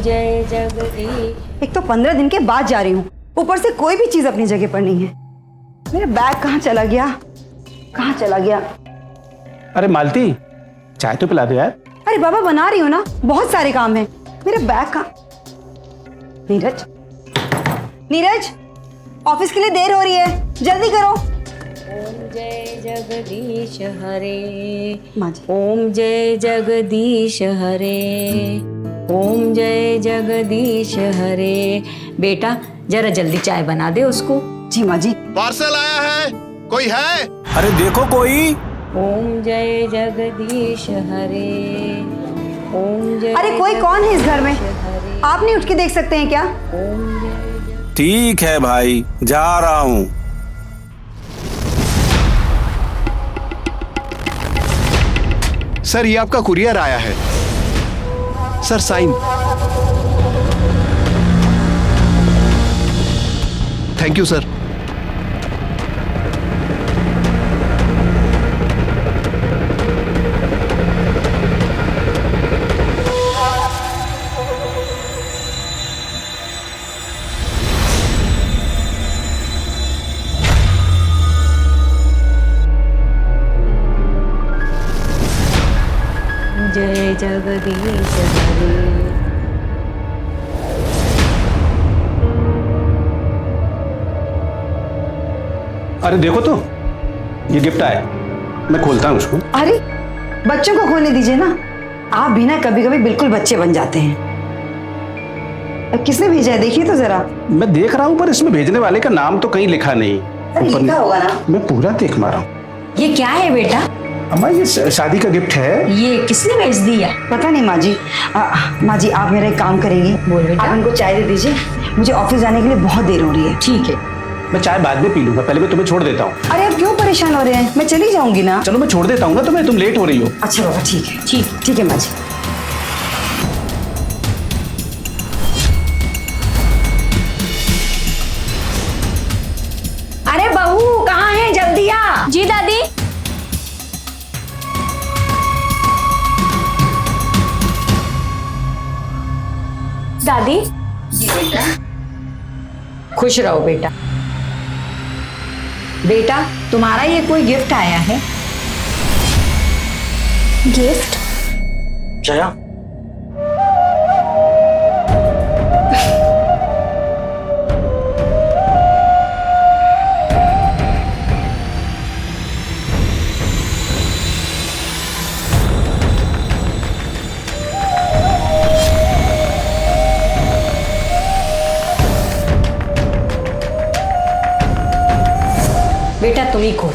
जय जगदीश। एक तो 15 दिन के बाद जा रही हूँ, ऊपर से कोई भी चीज अपनी जगह पर नहीं है। मेरा बैग कहाँ चला गया, कहाँ चला गया? अरे मालती, चाय तो पिला दो यार। अरे बाबा बना रही हूँ ना, बहुत सारे काम है। मेरा बैग कहाँ? नीरज, नीरज, ऑफिस के लिए देर हो रही है, जल्दी करो। ओम जय जगदीश हरे, माँ जी। ओम जय जगदीश हरे, ओम जय जगदीश हरे। बेटा जरा जल्दी चाय बना दे उसको। जी माँ जी। पार्सल आया है, कोई है? अरे देखो कोई। ओम जय जगदीश हरे, ओम जय। अरे कोई कौन है इस घर में? हरे, आप नहीं उठ के देख सकते हैं क्या? ओम जय। ठीक है भाई, जा रहा हूँ। सर ये आपका कुरियर आया है। Sir sign. Thank you sir. जय जगदीश हरे। अरे देखो तो, ये गिफ्ट आया, मैं खोलता हूँ उसको। अरे बच्चों को खोलने दीजिए ना, आप भी ना कभी कभी बिल्कुल बच्चे बन जाते हैं। अब किसने भेजा है, देखिए तो जरा। मैं देख रहा हूँ, पर इसमें भेजने वाले का नाम तो कहीं लिखा नहीं। अरे लिखा होगा ना। मैं पूरा देख मारा हूँ। ये क्या है बेटा? अम्मा ये शादी का गिफ्ट है। ये किसने भेज दिया? पता नहीं माँ जी। माँ जी आप मेरा एक काम करेंगी, बोल बेटा। आप इनको चाय दे दीजिए, मुझे ऑफिस जाने के लिए बहुत देर हो रही है। ठीक है। मैं चाय बाद में पी लूंगा, पहले मैं तुम्हें छोड़ देता हूँ। अरे आप क्यों परेशान हो रहे हैं, मैं चली जाऊंगी ना। चलो मैं छोड़ देता हूँ ना तुम्हें, तुम लेट हो रही हो। अच्छा बाबा ठीक है, ठीक है माँ जी। अरे बहू कहाँ है, जल्दी आ। जी दादी। दादी। जी बेटा। खुश रहो बेटा। बेटा तुम्हारा ये कोई गिफ्ट आया है? गिफ्ट? जया, बेटा तुम ही खोल।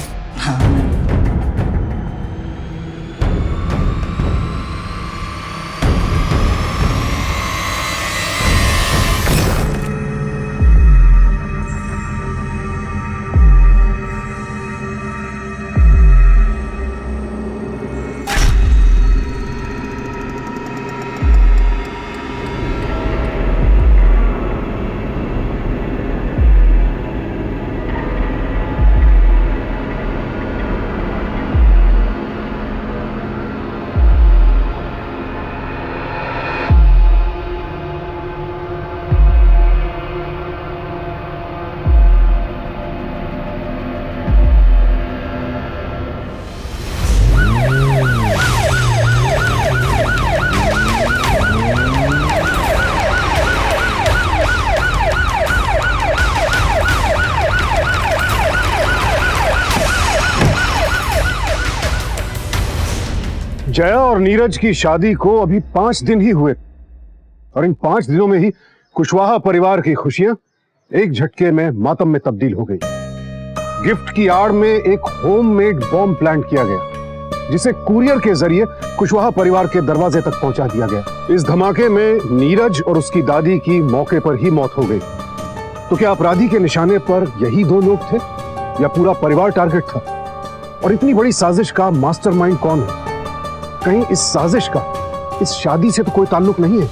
जया और नीरज की शादी को अभी 5 दिन ही हुए और इन 5 दिनों में ही कुशवाहा परिवार की खुशियां एक झटके में मातम में तब्दील हो गई। गिफ्ट की आड़ में एक होममेड बॉम्ब प्लांट किया गया, जिसे कुरियर के जरिए कुशवाहा परिवार के दरवाजे तक पहुंचा दिया गया। इस धमाके में नीरज और उसकी दादी की मौके पर ही मौत हो गई। तो क्या अपराधी के निशाने पर यही 2 लोग थे या पूरा परिवार टारगेट था? और इतनी बड़ी साजिश का मास्टरमाइंड कौन है? कहीं इस साजिश का इस शादी से तो कोई ताल्लुक नहीं है?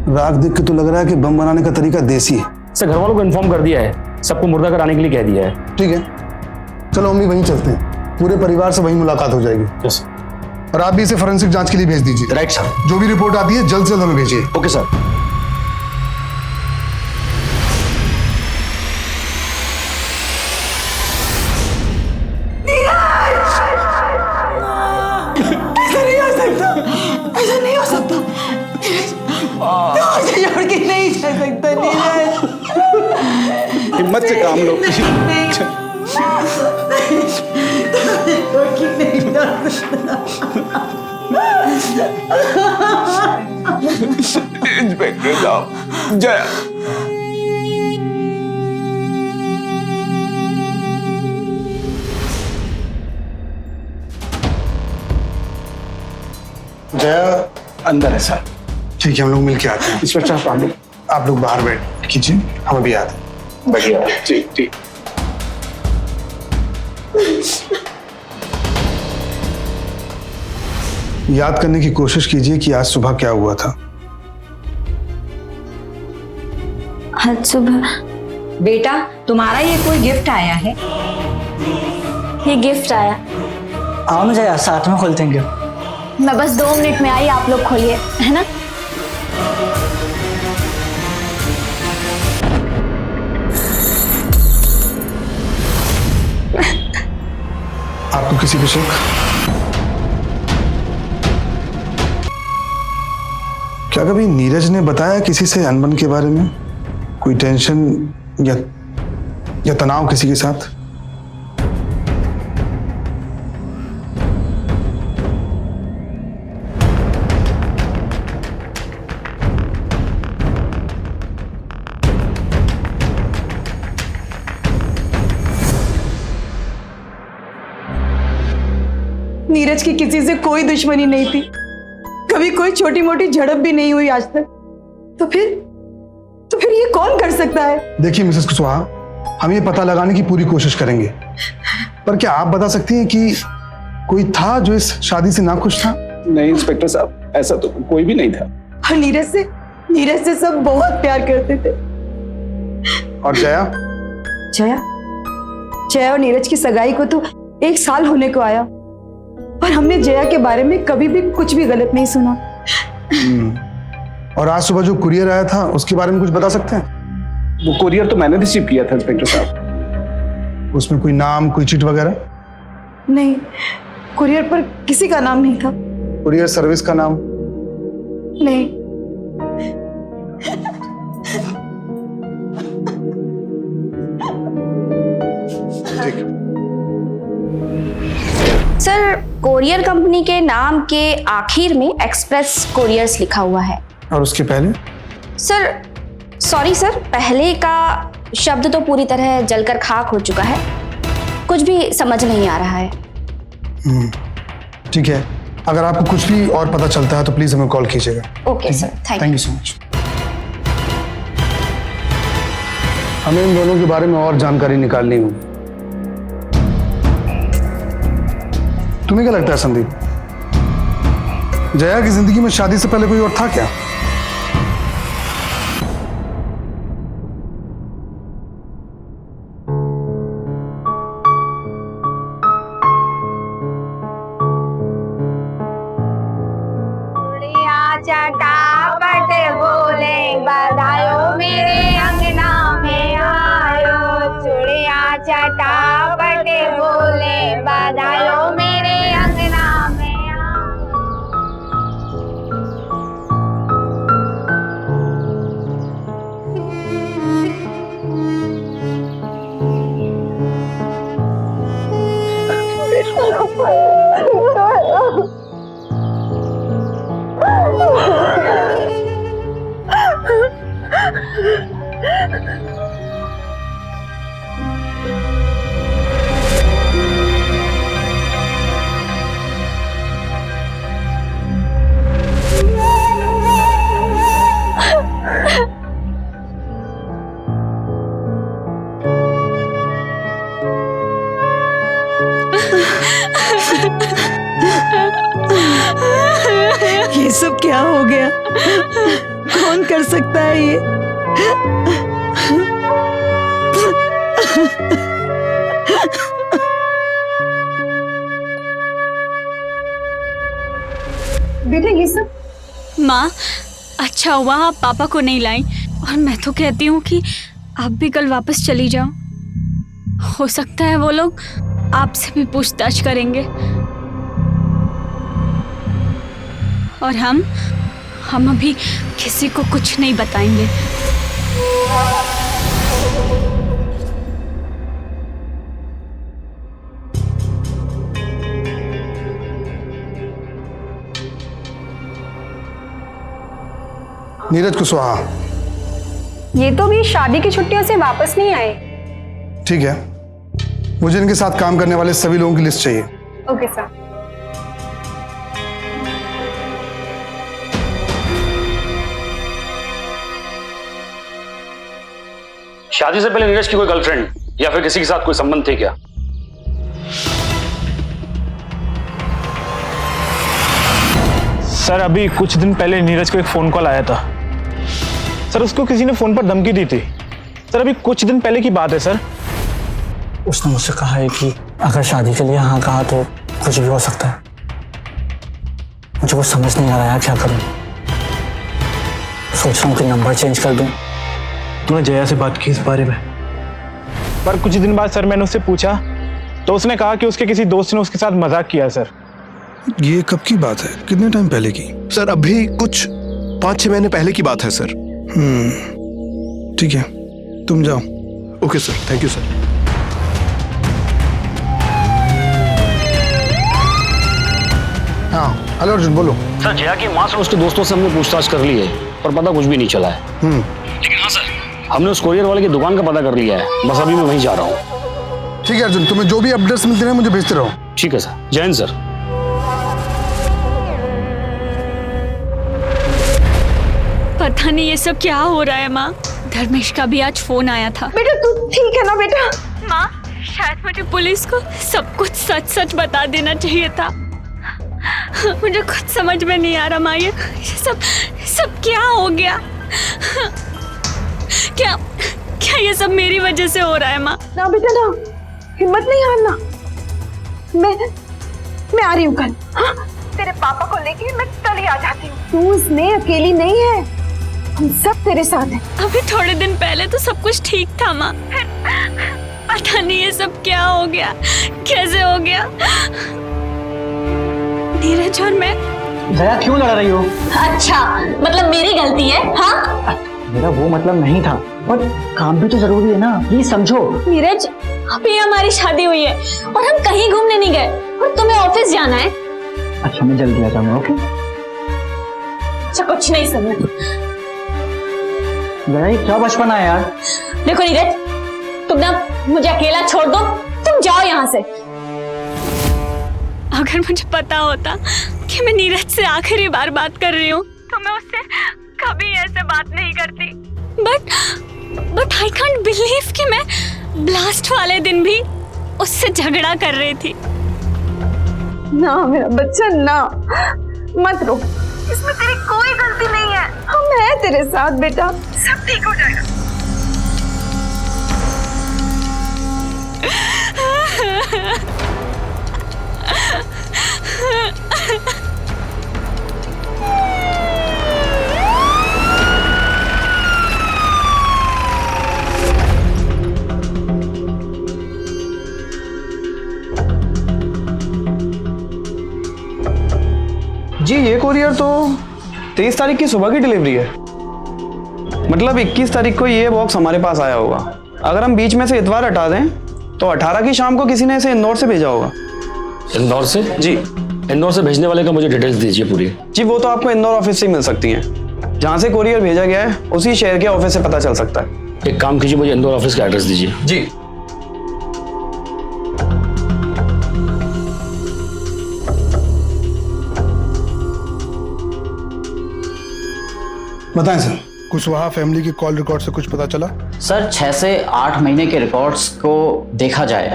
राख देख के तो लग रहा है कि बम बनाने का तरीका देसी है। सर घर वालों को इन्फॉर्म कर दिया है, सबको मुर्दा कराने के लिए कह दिया है। ठीक है, चलो हम भी वहीं चलते हैं, पूरे परिवार से वहीं मुलाकात हो जाएगी। यस और आप भी इसे फोरेंसिक जांच के लिए भेज दीजिए। Right sir. जो भी रिपोर्ट आती है जल्द से जल्द हमें भेजिए। Okay sir. ऐसा नहीं हो सकता। तो मुझे छोड़ के नहीं जा सकता नीरज। हिम्मत से काम लो। छोड़ के नहीं जा सकता। इंस्पेक्टर साहब, जया। जया अंदर है सर। ठीक है, हम लोग मिल के आते हैं। इंस्पेक्टर साहब आप लोग बाहर बैठ कीजिए, हम अभी आते हैं। बढ़िया। ठीक ठीक। याद करने की कोशिश कीजिए कि आज सुबह क्या हुआ था। आज सुबह बेटा तुम्हारा ये कोई गिफ्ट आया है? ये गिफ्ट आया। आओ ना जया, साथ में खोलते हैं गिफ्ट। मैं बस 2 मिनट में आई, आप लोग खोलिए, है ना? आपको किसी पे शक? क्या कभी नीरज ने बताया किसी से अनबन के बारे में? कोई टेंशन या तनाव किसी के साथ? नीरज की किसी से कोई दुश्मनी नहीं थी, कभी कोई छोटी मोटी झड़प भी नहीं हुई आज तक। तो फिर ये कौन कर सकता है? देखिए मिसेस कुशवाहा, हम ये पता लगाने की पूरी कोशिश करेंगे, पर क्या आप बता सकती हैं कि कोई था जो इस शादी से नाखुश था? नहीं इंस्पेक्टर साहब, ऐसा तो कोई भी नहीं था। और नीरज से सब बहुत प्यार करते थे। और जया? जया और नीरज की सगाई को तो 1 साल होने को आया, पर हमने जया के बारे में कभी भी कुछ भी गलत नहीं सुना। और आज सुबह जो कुरियर आया था उसके बारे में कुछ बता सकते हैं? वो कुरियर तो मैंने रिसीव किया था इंस्पेक्टर साहब। उसमें कोई नाम, कोई चिट वगैरह? नहीं, कुरियर पर किसी का नाम नहीं था। कुरियर सर्विस का नाम? नहीं। ठीक। सर, कोरियर कंपनी के नाम के आखिर में एक्सप्रेस कोरियर्स लिखा हुआ है। और उसके पहले? सर सॉरी सर, पहले का शब्द तो पूरी तरह जलकर खाक हो चुका है, कुछ भी समझ नहीं आ रहा है। ठीक है, अगर आपको कुछ भी और पता चलता है तो प्लीज हमें कॉल कीजिएगा। Okay sir, thank you so much. हमें इन दोनों के बारे में और जानकारी निकालनी होगी। तुम्हें क्या लगता है संदीप, जया की जिंदगी में शादी से पहले कोई और था क्या? चटापट बोले बधायो मेरे अंगना में आयो, चूड़िया चटापट बोले बधायो मेरे अंगना में आयो। ये सब क्या हो गया? कौन कर सकता है ये? बेटा ये सब माँ, अच्छा हुआ आप पापा को नहीं लाई, और मैं तो कहती हूँ कि आप भी कल वापस चली जाओ। हो सकता है वो लोग आपसे भी पूछताछ करेंगे, और हम अभी किसी को कुछ नहीं बताएंगे। नीरज कुशवाहा। ये तो भी शादी की छुट्टियों से वापस नहीं आए। ठीक है, मुझे इनके साथ काम करने वाले सभी लोगों की लिस्ट चाहिए। Okay sir. शादी से पहले नीरज की कोई गर्लफ्रेंड या फिर किसी के साथ कोई संबंध थे क्या? सर अभी कुछ दिन पहले नीरज को एक फोन कॉल आया था सर, उसको किसी ने फोन पर धमकी दी थी सर, अभी कुछ दिन पहले की बात है सर। उसने मुझसे कहा है कि अगर शादी के लिए हाँ कहा तो कुछ भी हो सकता है। मुझे कुछ समझ नहीं आ रहा है क्या करूं। सोच रहा हूँ कि नंबर चेंज कर दूं। तूने जया से बात की इस बारे में? पर कुछ दिन बाद सर मैंने उससे पूछा तो उसने कहा कि उसके किसी दोस्त ने उसके साथ मजाक किया सर। ये कब की बात है? कितने टाइम पहले की? सर अभी कुछ 5-6 महीने पहले की बात है सर। ठीक है, तुम जाओ। Okay sir, thank you sir. हाँ हेलो अर्जुन, बोलो। सर जया की माँ से उसके दोस्तों से हमने पूछताछ कर ली है, पर पता कुछ भी नहीं चला है। लेकिन हाँ सर, हमने उस कोरियर वाले की दुकान का पता कर लिया है, बस अभी मैं वहीं जा रहा हूँ। ठीक है अर्जुन, तुम्हें जो भी अपडेट्स मिलते हैं मुझे भेजते रहो। ठीक है सर, जय हिंद सर। पता नहीं ये सब क्या हो रहा है माँ। धर्मेश का भी आज फोन आया था। बेटा तू ठीक है ना बेटा? माँ, शायद मुझे पुलिस को सब कुछ सच सच बता देना चाहिए था। मुझे खुद समझ में नहीं आ रहा माँ, ये सब क्या हो गया? क्या ये सब मेरी वजह से हो रहा है माँ? ना बेटा ना, हिम्मत नहीं हारना। मैं आ रही हूँ कल। हाँ? तेरे पापा को लेके मैं कल ही आ जाती हूँ। तू इसमें अकेली नहीं है, हम सब तेरे साथ हैं। अभी थोड़े दिन पहले तो सब कुछ ठीक था माँ, पता नहीं ये सब क्या हो गया, कैसे हो गया। नीरज और मैं। जया क्यों लड़ रही हो? अच्छा, मतलब मेरी गलती है? हाँ, मेरा वो मतलब नहीं था, पर काम भी तो जरूरी है ना, प्लीज समझो। नीरज, अभी हमारी शादी हुई है और हम कहीं घूमने नहीं गए, और तुम्हें ऑफिस जाना है। अच्छा मैं जल्दी आ जाऊंगा। ओके? अच्छा कुछ नहीं समझ। जया ये क्या बचपन है यार। देखो नीरज, तुम ना मुझे अकेला छोड़ दो, तुम जाओ यहाँ से। अगर मुझे पता होता कि मैं नीरज से आखिरी बार बात कर रही हूँ तो मैं उससे कभी ऐसे बात नहीं करती। बट आई कांट बिलीव कि मैं ब्लास्ट वाले दिन भी उससे झगड़ा कर रही थी। ना मेरा बच्चा ना, मत रो, इसमें तेरी कोई गलती नहीं है। हम हैं तेरे साथ बेटा, सब ठीक हो जाएगा। जी ये कोरियर तो 23 तारीख की सुबह की डिलीवरी है, मतलब 21 तारीख को ये बॉक्स हमारे पास आया होगा। अगर हम बीच में से इतवार हटा दें तो 18 की शाम को किसी ने इसे इंदौर से भेजा होगा। इंदौर से? जी। इंदौर से भेजने वाले का मुझे डिटेल्स दीजिए पूरी। जी वो तो आपको इंदौर ऑफिस से ही मिल सकती हैं, जहाँ से कोरियर भेजा गया है उसी शहर के ऑफिस से पता चल सकता है। एक काम कीजिए, मुझे इंदौर ऑफिस का एड्रेस दीजिए। जी। बताएं सर, कुशवाहा फैमिली की कॉल रिकॉर्ड से कुछ पता चला? सर 6 से 8 महीने के रिकॉर्ड्स को देखा जाए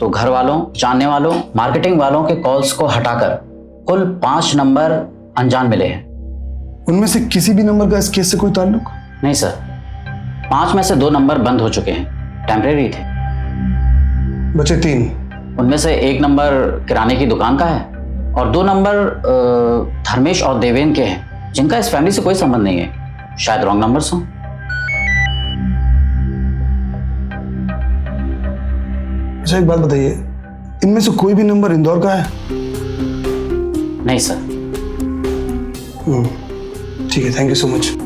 तो घर वालों, जानने वालों, मार्केटिंग वालों के कॉल्स को हटाकर कुल 5 नंबर अनजान मिले हैं। उनमें से किसी भी नंबर का इस केस से कोई ताल्लुक? नहीं सर, 5 में से 2 नंबर बंद हो चुके हैं, टेम्परेरी थे। बचे 3। उनमें से 1 नंबर किराने की दुकान का है और 2 नंबर धर्मेश और देवेन के हैं, जिनका इस फैमिली से कोई संबंध नहीं है। शायद रॉन्ग नंबर्स हों। अच्छा एक बात बताइए, इनमें से कोई भी नंबर इंदौर का है? नहीं सर। ठीक है, thank you so much.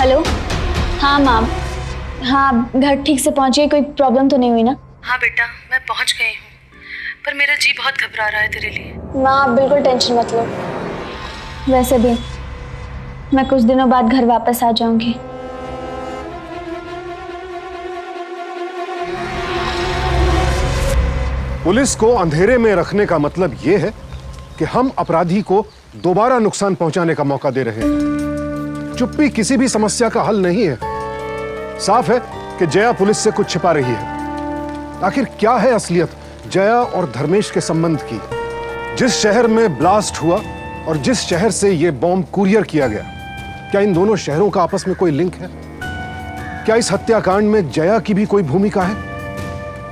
Hello. हाँ मैम, हाँ घर ठीक से पहुंच गई, कोई प्रॉब्लम तो नहीं हुई ना? हाँ बेटा, मैं पहुंच गई हूँ, पर मेरा जी बहुत घबरा रहा है तेरे लिए। माँ बिल्कुल टेंशन मत लो, वैसे भी मैं कुछ दिनों बाद घर वापस आ जाऊंगी। पुलिस को अंधेरे में रखने का मतलब यह है कि हम अपराधी को दोबारा नुकसान पहुंचाने का मौका दे रहे हैं। चुप्पी किसी भी समस्या का हल नहीं है। साफ है कि जया पुलिस से कुछ छिपा रही है। आखिर क्या है असलियत जया और धर्मेश के संबंध की? जिस शहर में ब्लास्ट हुआ और जिस शहर से यह बॉम्ब कुरियर किया गया, क्या इन दोनों शहरों का आपस में कोई लिंक है? क्या इस हत्याकांड में जया की भी कोई भूमिका है,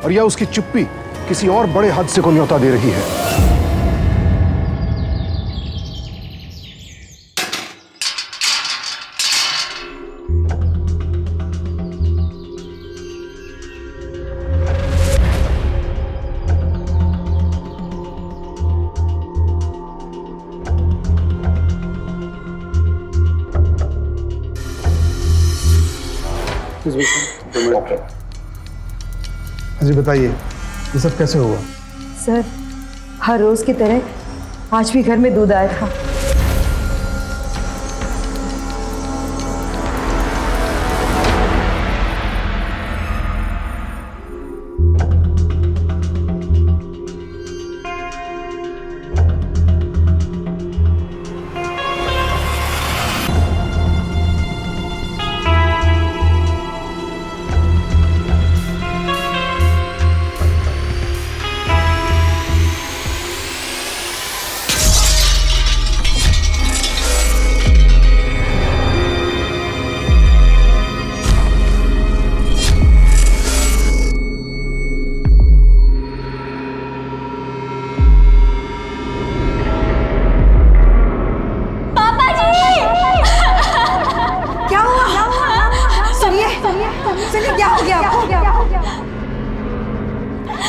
और या उसकी चुप्पी किसी और बड़े हादसे को न्योता दे रही है? जी बताइए, ये सब कैसे हुआ? सर, हर रोज की तरह आज भी घर में दूध आया था। सुनिए, क्या हो गया आपको?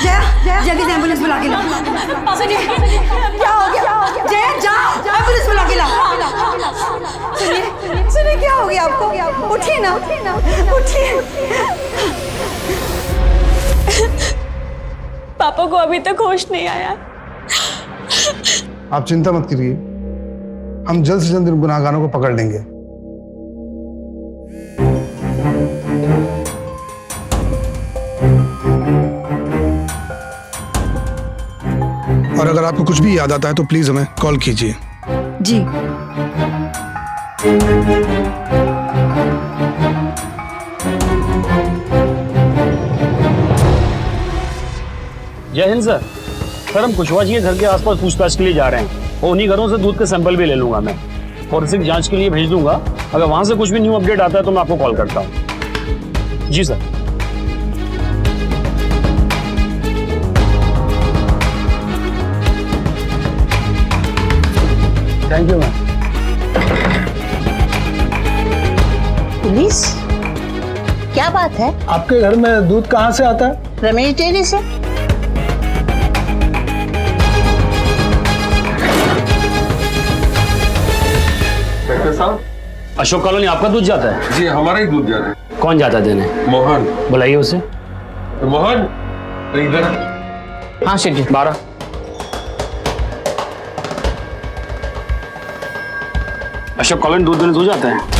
जया, जल्दी से एम्बुलेंस बुला के लाओ। सुनिए, क्या हो गया? जया, जाओ, एम्बुलेंस बुला के लाओ। सुनिए, क्या हो गया आपको? उठिए ना, उठिए। पापा को अभी तक होश नहीं आया। आप चिंता मत करिए, हम जल्द से जल्द इन गुनाहगारों को पकड़ लेंगे। और अगर आपको कुछ भी याद आता है तो प्लीज हमें कॉल कीजिए। जी। जय हिंद सर। सर हम कुशवाहा जी के घर के आसपास पूछताछ के लिए जा रहे हैं और उन्हीं घरों से दूध के सैंपल भी ले लूंगा मैं, फॉरेंसिक जांच के लिए भेज दूंगा। अगर वहां से कुछ भी न्यू अपडेट आता है तो मैं आपको कॉल करता हूँ। जी sir. Thank you ma'am. Police? क्या बात है? आपके घर में दूध कहाँ से आता है? रमेश डेयरी से। अशोक कॉलोनी आपका दूध जाता है? जी हमारा ही दूध जाता है। कौन जाता है देने? मोहन। बुलाइए उसे। मोहन इधर। हाँ शेठ जी। 12। अशोक कॉलोनी दूध देने दूध जाता है?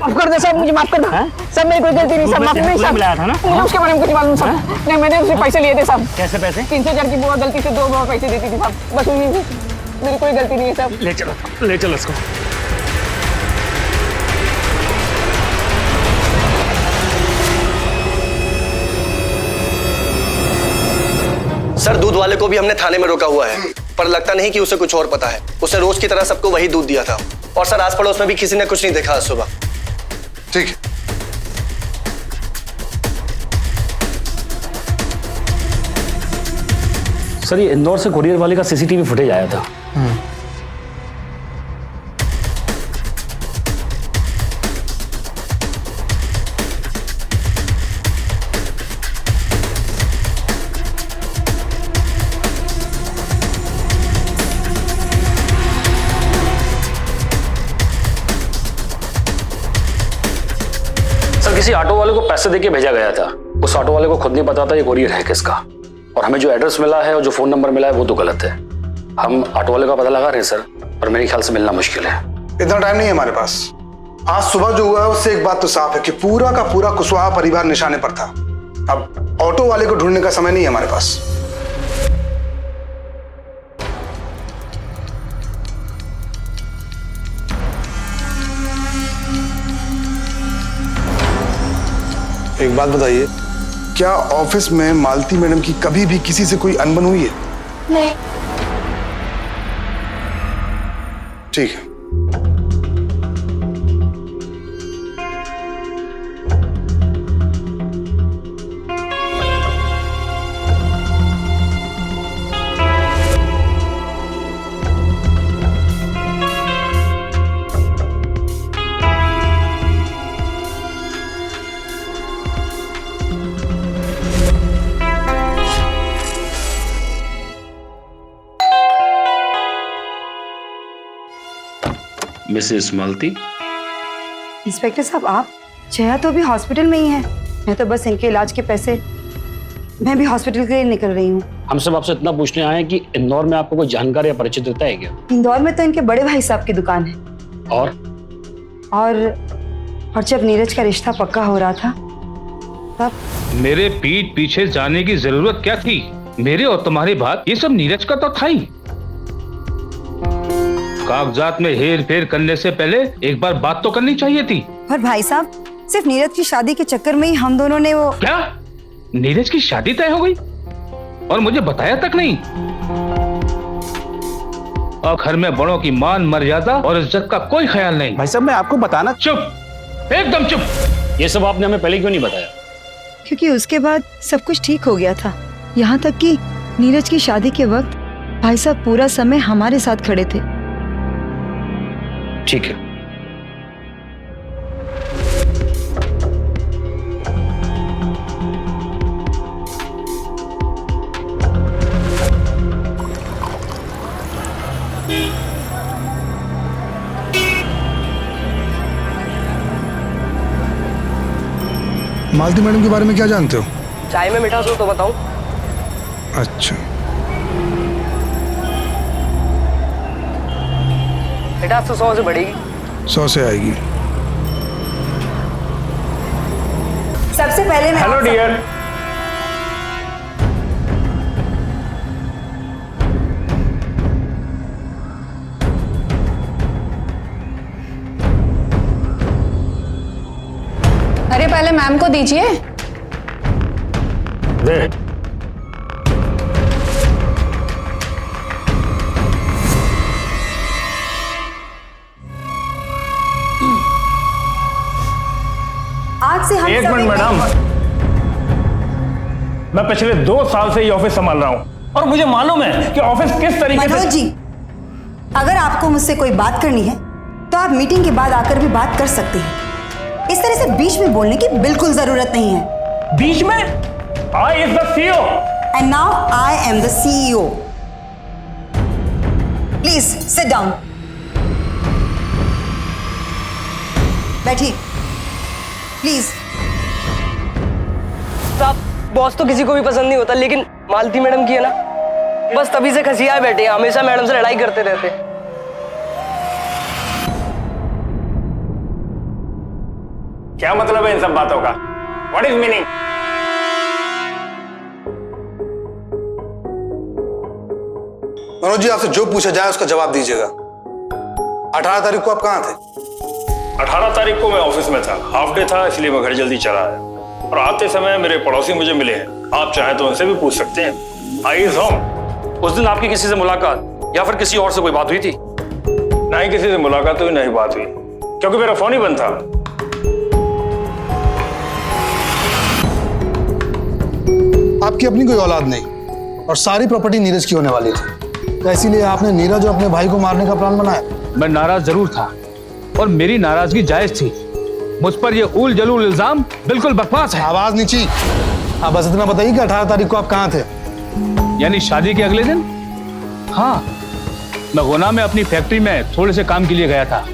माफ कर दे साहब, मुझे माफ कर दो सब, मेरी कोई गलती नहीं सब, माफ नहीं सब। मिलाया था ना? मुझे उसके बारे में कुछ मालूम सब। नहीं, मैंने उससे पैसे लिए थे सब। कैसे पैसे? 300,000 की बुआ गलती से 2 बार पैसे देती थी सब, बस उन्हीं मेरी कोई गलती नहीं है सब। ले चलो इसको। सर दूध वाले को भी हमने थाने में रोका हुआ है, पर लगता नहीं कि उसे कुछ और पता है। उसने रोज की तरह सबको वही दूध दिया था। और सर आस पड़ोस में भी किसी ने कुछ नहीं देखा आज सुबह। ठीक है। सर ये इंदौर से कुरियर वाले का सीसीटीवी फुटेज आया था। किसी ऑटो वाले को पैसे देके भेजा गया था। उस ऑटो वाले को खुद नहीं पता था ये कोरियर है किसका, और हमें जो एड्रेस मिला है और जो फोन नंबर मिला है वो तो गलत है। हम ऑटो वाले का पता लगा रहे हैं सर, पर मेरे ख्याल से मिलना मुश्किल है। इतना टाइम नहीं है हमारे पास। आज सुबह जो हुआ है उससे एक बात तो साफ है कि पूरा का पूरा कुशवाहा परिवार निशाने पर था। अब ऑटो वाले को ढूंढने का समय नहीं है हमारे पास। एक बात बताइए, क्या ऑफिस में मालती मैडम की कभी भी किसी से कोई अनबन हुई है? नहीं। ठीक है। मिसेस मालती। इंस्पेक्टर साहब आप? जया तो अभी हॉस्पिटल में ही है। मैं तो बस इनके इलाज के पैसे, मैं भी हॉस्पिटल के लिए निकल रही हूँ। हम सब आपसे इतना पूछने आए हैं कि इंदौर में आपको कोई जानकारी या परिचित होता है क्या? इंदौर में तो इनके बड़े भाई साहब की दुकान है। और जब नीरज का रिश्ता पक्का हो रहा था तब मेरे पीठ पीछे जाने की जरूरत क्या थी? मेरे और तुम्हारी बात ये सब नीरज का तो था ही। कागजात में हेर फेर करने से पहले एक बार बात तो करनी चाहिए थी। पर भाई साहब सिर्फ नीरज की शादी के चक्कर में ही हम दोनों ने वो। क्या? नीरज की शादी तय हो गई और मुझे बताया तक नहीं? अब घर में बड़ों की मान मर्यादा और इज्जत का कोई ख्याल नहीं। भाई साहब मैं आपको बताना। चुप, एकदम चुप। ये सब आपने हमें पहले क्यों नहीं बताया? क्योंकि उसके बाद सब कुछ ठीक हो गया था। यहाँ तक कि नीरज की शादी के वक्त भाई साहब पूरा समय हमारे साथ खड़े थे। ठीक है। मालती मैडम के बारे में क्या जानते हो? चाय में मिठास हो तो बताऊं? अच्छा। मिठास तो 100 से बढ़ेगी। 100 से आएगी। सबसे पहले मैं हेलो डियर। अरे पहले मैम को दीजिए। दे। आज से हम एक सब मिनट मैडम, मैं पिछले 2 साल से ये ऑफिस संभाल रहा हूँ और मुझे मालूम है कि ऑफिस किस तरीके मनोज से। जी, अगर आपको मुझसे कोई बात करनी है तो आप मीटिंग के बाद आकर भी बात कर सकते हैं। इस तरह से बीच में बोलने की बिल्कुल जरूरत नहीं है। बीच में? I is the CEO and now I am the CEO. Please sit down. बैठिए प्लीज। साहब, बॉस तो किसी को भी पसंद नहीं होता, लेकिन मालती मैडम की है ना, बस तभी से खसियाए बैठे हैं, हमेशा मैडम से लड़ाई करते रहते हैं। क्या मतलब है इन सब बातों का? What is meaning? Manoj ji, आपसे जो पूछा जाए उसका जवाब दीजिएगा। 18 तारीख को आप कहाँ थे? 18 तारीख को मैं ऑफिस में था, हाफ डे था, इसलिए मैं घर जल्दी चला आया और आते समय मेरे पड़ोसी मुझे मिले हैं। आप चाहें तो उनसे भी पूछ सकते हैं। I is home. उस दिन आपकी किसी से मुलाकात या फिर किसी और से कोई बात हुई थी? ना ही किसी से मुलाकात हुई, ना ही बात हुई, क्योंकि मेरा फोन ही बंद था। आपकी अपनी कोई औलाद नहीं और सारी प्रॉपर्टी नीरज की होने वाली थी, तो इसीलिए आपने नीरज और अपने भाई को मारने का प्लान बनाया। मैं नाराज जरूर था और मेरी नाराजगी जायज थी। मुझ पर ये उल जलूल इल्जाम बिल्कुल बकवास है। आवाज नीची। आप बस इतना बताइए कि 18 तारीख को आप कहाँ थे? यानी शादी के अगले दिन? हाँ, मैं गुना में अपनी फैक्ट्री में थोड़े से काम के लिए गया था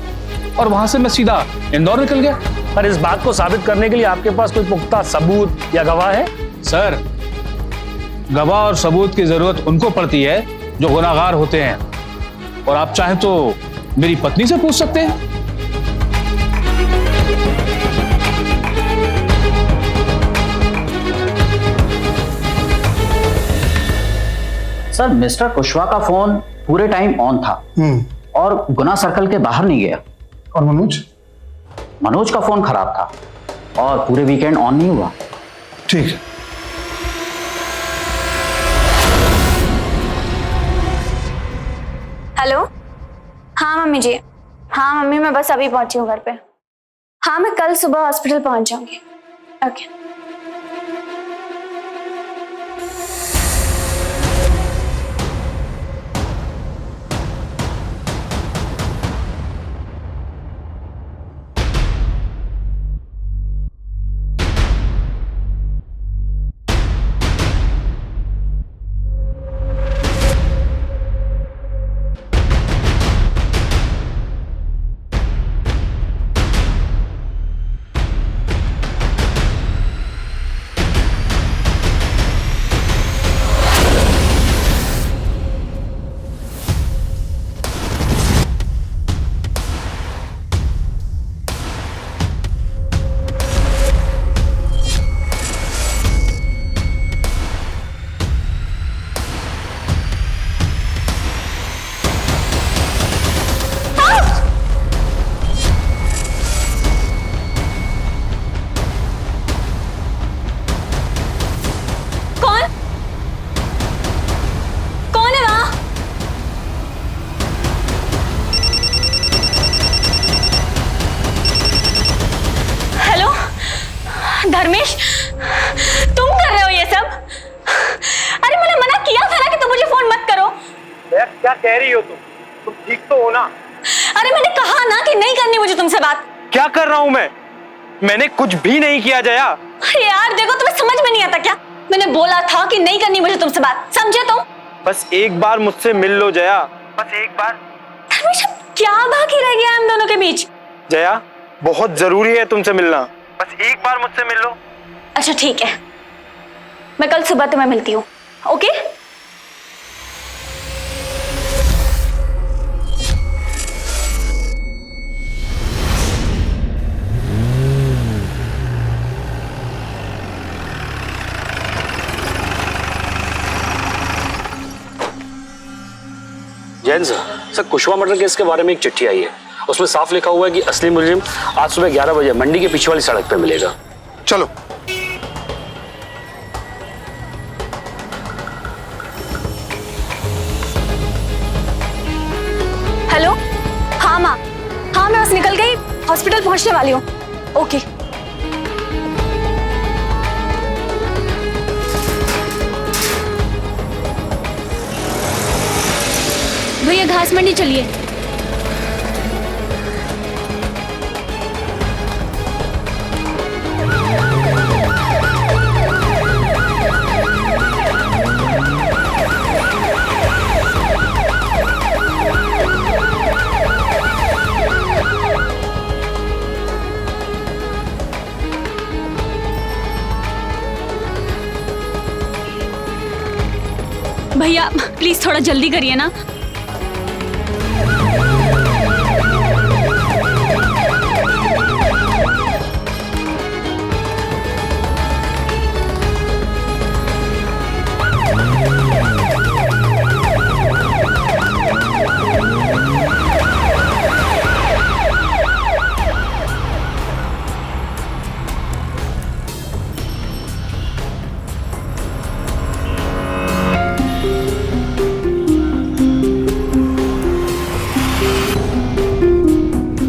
और वहां से मैं सीधा इंदौर निकल गया। पर इस बात को साबित करने के लिए आपके पास कोई पुख्ता सबूत या गवाह है? सर, गवाह और सबूत की जरूरत उनको पड़ती है जो गुनाहगार होते हैं, और आप चाहें तो मेरी पत्नी से पूछ सकते हैं। सर, मिस्टर कुशवाहा का फोन पूरे टाइम ऑन था और गुना सर्कल के बाहर नहीं गया। और मनोज? मनोज का फोन खराब था और पूरे वीकेंड ऑन नहीं हुआ। ठीक है। हेलो। हाँ मम्मी जी। हाँ मम्मी, मैं बस अभी पहुंची हूँ घर पे। हाँ, मैं कल सुबह हॉस्पिटल पहुंच जाऊंगी। ओके। धर्मेश, तुम कर रहे हो ये सब? अरे मैंने मना किया था ना कि तुम मुझे फोन मत करो। क्या कह रही हो तुम ठीक तो हो ना? अरे मैंने कहा ना कि नहीं करनी मुझे तुमसे बात। क्या कर रहा हूं मैंने कुछ भी नहीं किया जया। यार देखो, तुम्हें समझ में नहीं आता क्या? मैंने बोला था कि नहीं करनी मुझे तुमसे बात, समझे तुम? बस एक बार मुझसे मिल लो जया, बस एक बार। धर्मेश, अब क्या बाकी रह गया हम दोनों के बीच? जया, बहुत जरूरी है तुमसे मिलना, बस एक बार मुझसे मिल लो। अच्छा ठीक है, मैं कल सुबह तुम्हें मिलती हूँ। Okay? Jain sir, Kushwaha murder case के बारे में एक चिट्ठी आई है। उसमें साफ लिखा हुआ है कि असली मुलजिम आज सुबह 11 बजे मंडी के पीछे वाली सड़क पे मिलेगा। चलो। हेलो। हाँ माँ, हाँ मैं बस निकल गई, हॉस्पिटल पहुंचने वाली हूँ। ओके। भैया घास मंडी चलिए। भैया प्लीज थोड़ा जल्दी करिए ना।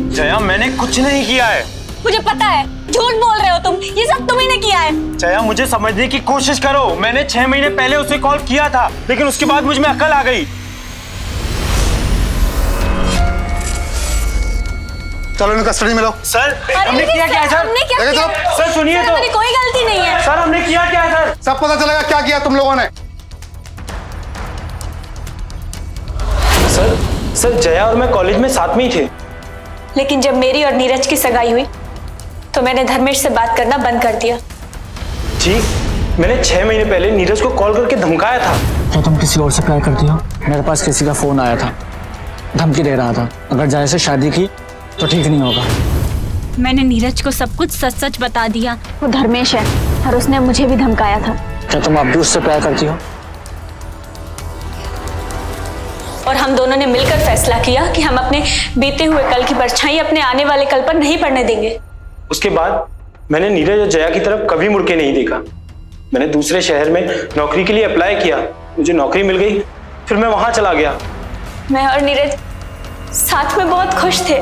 जया, मैंने कुछ नहीं किया है। मुझे पता है, झूठ बोल रहे हो तुम। ये सब तुम्ही ने किया है। जया, मुझे समझने की कोशिश करो। मैंने 6 महीने पहले उसे कॉल किया था, लेकिन उसके बाद मुझ में अकल आ गई। चलो इन्हें कस्टडी में लो। सर हमने किया क्या है सर? हमने क्या किया? सर सुनिए तो। मेरी कोई गलती नहीं है। सर हमने किया क्या है सर? सब पता चलेगा क्या किया तुम लोगों ने। सर जया और मैं कॉलेज में साथ में ही थे। लेकिन जब मेरी और नीरज की सगाई हुई तो मैंने धर्मेश से बात करना बंद कर दिया। जी, मैंने 6 महीने पहले नीरज को कॉल करके धमकाया था। क्या तुम किसी और से प्यार करती हो? मेरे पास किसी का फोन आया था, धमकी दे रहा था अगर जया से शादी की तो ठीक नहीं होगा। मैंने नीरज को सब कुछ सच सच बता दिया। वो धर्मेश है और उसने मुझे भी धमकाया था। क्या तुम अब भी उससे प्यार करती हो? और हम दोनों ने मिलकर फैसला किया कि हम अपने बीते हुए कल की परछाई अपने आने वाले कल पर नहीं पड़ने देंगे। उसके बाद मैंने नीरज और जया की तरफ कभी मुड़ के नहीं देखा। मैंने दूसरे शहर में नौकरी के लिए अप्लाई किया, मुझे नौकरी मिल गई, फिर मैं वहां चला गया। मैं और नीरज साथ में बहुत खुश थे,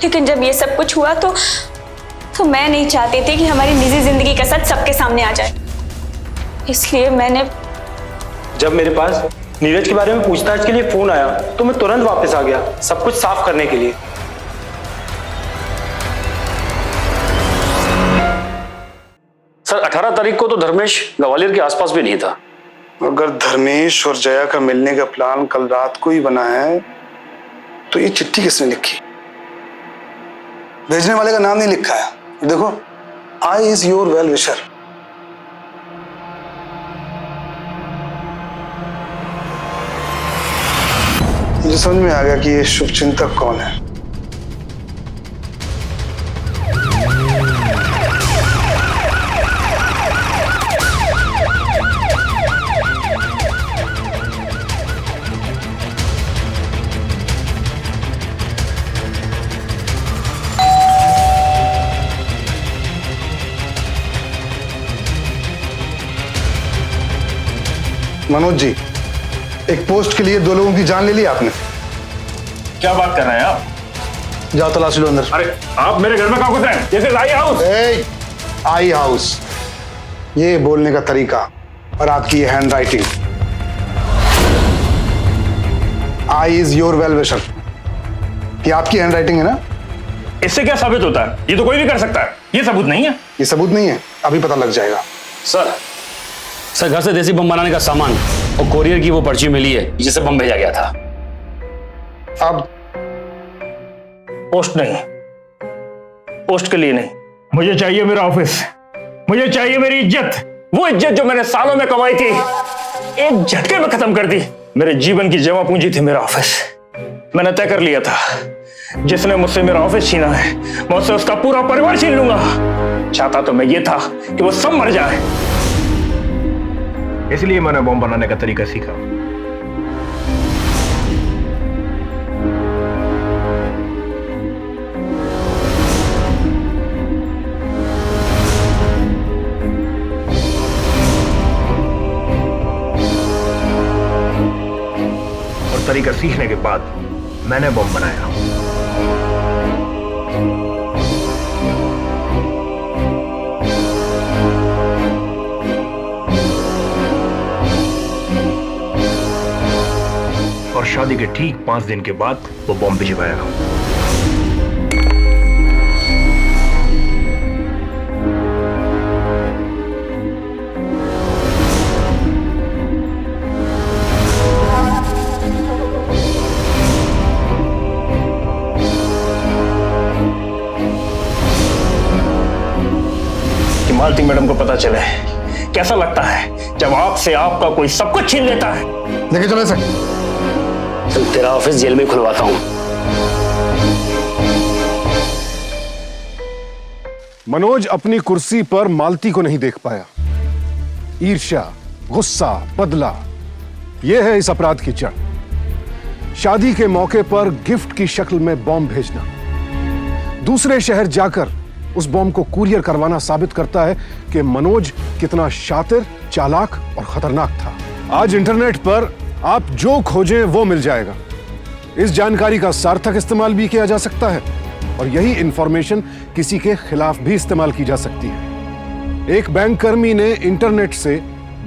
लेकिन जब ये सब कुछ हुआ तो मैं नहीं चाहती थी कि हमारी निजी जिंदगी का सच सबके सामने आ जाए। इसलिए मैंने जब मेरे पास नीरज के बारे में पूछताछ के लिए फोन आया तो मैं तुरंत वापस आ गया, सब कुछ साफ करने के लिए। सर 18 तारीख को तो धर्मेश ग्वालियर के आसपास भी नहीं था। अगर धर्मेश और जया का मिलने का प्लान कल रात को ही बना है तो ये चिट्ठी किसने लिखी? भेजने वाले का नाम नहीं लिखा है। देखो, I is your well wisher. मुझे समझ में आ गया कि ये शुभचिंतक कौन है। मनोज जी, एक पोस्ट के लिए 2 लोगों की जान ले ली आपने। क्या बात कर रहे हैं आप? जाओ तलाश लो अंदर। अरे आप मेरे घर में कहाँ घुसे हैं? जैसे आई हाउस। आई हाउस, ये बोलने का तरीका और आपकी ये hand writing. I is your well wisher, ये आपकी हैंड राइटिंग है ना? इससे क्या साबित होता है? ये तो कोई भी कर सकता है, ये सबूत नहीं है। ये सबूत नहीं है, अभी पता लग जाएगा। सर घर से देसी बम बनाने का सामान और कोरियर की वो पर्ची मिली है जिसे बम भेजा गया था। अब पोस्ट नहीं, पोस्ट के लिए नहीं, मुझे चाहिए मेरा ऑफिस, मुझे चाहिए मेरी इज्जत, वो इज्जत जो मैंने सालों में कमाई थी, एक झटके में खत्म कर दी। मेरे जीवन की जमा पूंजी थी मेरा ऑफिस। मैंने तय कर लिया था, जिसने मुझसे मेरा ऑफिस छीना है मैं उससे उसका पूरा परिवार छीन लूंगा। चाहता तो मैं ये था कि वो सब मर जाए, इसलिए मैंने बम बनाने का तरीका सीखा। और तरीका सीखने के बाद मैंने बम बनाया। और शादी के ठीक 5 दिन के बाद वो बॉम्ब भिजवाएगा। मालती मैडम को पता चले कैसा लगता है जब आपसे आपका कोई सब कुछ छीन लेता है। लेके चलो सर। चल तेरा ऑफिस जेल में खुलवाता हूं। मनोज अपनी कुर्सी पर मालती को नहीं देख पाया। ईर्ष्या, गुस्सा, बदला, यह है इस अपराध की जड़। शादी के मौके पर गिफ्ट की शक्ल में बॉम्ब भेजना, दूसरे शहर जाकर उस बॉम्ब को कुरियर करवाना साबित करता है कि मनोज कितना शातिर, चालाक और खतरनाक था। आज इंटरनेट पर आप जो खोजें वो मिल जाएगा। इस जानकारी का सार्थक इस्तेमाल भी किया जा सकता है और यही इंफॉर्मेशन किसी के खिलाफ भी इस्तेमाल की जा सकती है। एक बैंक कर्मी ने इंटरनेट से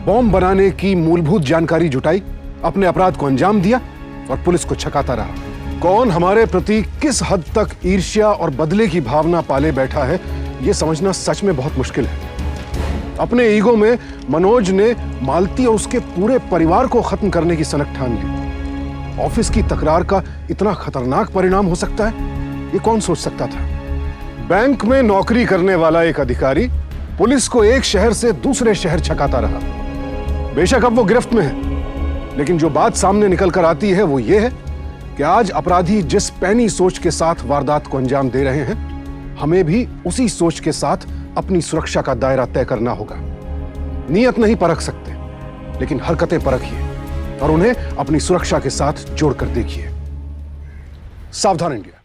बॉम्ब बनाने की मूलभूत जानकारी जुटाई, अपने अपराध को अंजाम दिया और पुलिस को छकाता रहा। कौन हमारे प्रति किस हद तक ईर्ष्या और बदले की भावना पाले बैठा है, यह समझना सच में बहुत मुश्किल है। अपने ईगो में मनोज ने मालती और उसके पूरे परिवार को खत्म करने की सनक ठान ली। ऑफिस की तकरार का इतना खतरनाक परिणाम हो सकता है, ये कौन सोच सकता था। बैंक में नौकरी करने वाला एक अधिकारी पुलिस को एक शहर से दूसरे शहर छकाता रहा। बेशक अब वो गिरफ्त में है, लेकिन जो बात सामने निकल कर आती है वो ये है कि आज अपराधी जिस पैनी सोच के साथ वारदात को अंजाम दे रहे हैं, हमें भी उसी सोच के साथ अपनी सुरक्षा का दायरा तय करना होगा। नीयत नहीं परख सकते, लेकिन हरकतें परखिए और उन्हें अपनी सुरक्षा के साथ जोड़कर देखिए। सावधान इंडिया।